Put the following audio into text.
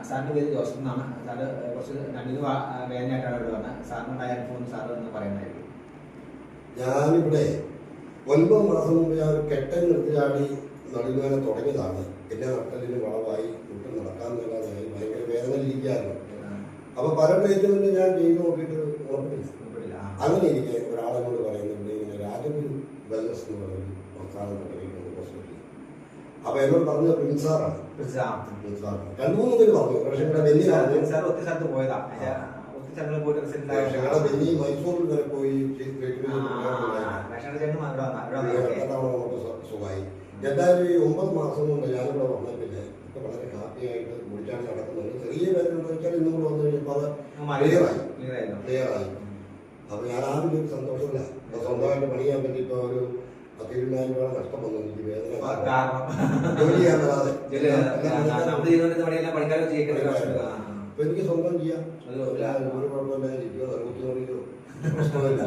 സാറിൻ്റെ പേര് ജോസഫ് എന്നാണ്. സാറ് കുറച്ച് രണ്ടിന് വേദനയായിട്ടാണ് ഇവിടെ വന്നത്. സാറിനുണ്ടായ അനുഭവം സാറ് എന്ന് പറയുന്നതായിരിക്കും. ഞാനിവിടെ 9 മാസം മുമ്പ് ഞാൻ ഒരു കെട്ടൻ നിർത്തിയാടി നടുവേദന തുടങ്ങിയതാണ്. പിന്നെ നട്ടലിന് വളവായി കുട്ടി നടക്കാൻ മേലാതായി ഭയങ്കര വേദനയിലിരിക്കുകയായിരുന്നു. അപ്പോൾ പല ട്രീറ്റ്മെന്റ് ഞാൻ ചെയ്ത് നോക്കിയിട്ട് ഉറപ്പില്ല. അങ്ങനെ എനിക്ക് ഒരാളെന്നോട് പറയുന്നുണ്ട് ഇങ്ങനെ രാജഗുരു വെൽനസ് എന്ന് പറയുന്നത് പ്രസ്ഥാനം തുടങ്ങിയിട്ടുണ്ട് ഹോസ്പിറ്റലിൽ. അപ്പോൾ എന്നോട് പറഞ്ഞത് പ്രിൻസാറാണ്. 2-3 പേര് പറഞ്ഞു. പക്ഷേ ഇവിടെ വലിയ വലിയ മൈസൂരിൽ വരെ പോയി സുഖമായി. എന്തായാലും ഈ 9 മാസം കൊണ്ട് ഞാനിവിടെ വന്നതില്ലേ ഒക്കെ വളരെ ഹാപ്പി ആയിട്ട് മുടിച്ചാണ് നടക്കുന്നത്. ചെറിയ പേരെന്ന് വെച്ചാൽ ഇന്നും കൂടെ വന്നു കഴിഞ്ഞപ്പോൾ അത് ക്ലിയറായി. അപ്പൊ ഞാൻ ആദ്യം ഒരു സന്തോഷമില്ല. സ്വന്തമായിട്ട് പണിയാൻ പറ്റി. ഇപ്പൊ ഒരു 10,000 രൂപ നഷ്ടം വന്നു എനിക്ക് വേദന ജോലി ചെയ്യാതെ. ഇപ്പൊ എനിക്ക് സ്വന്തം ചെയ്യാം. ഒരു കുഴപ്പമില്ല. ഇരിക്കോ പ്രശ്നമില്ല.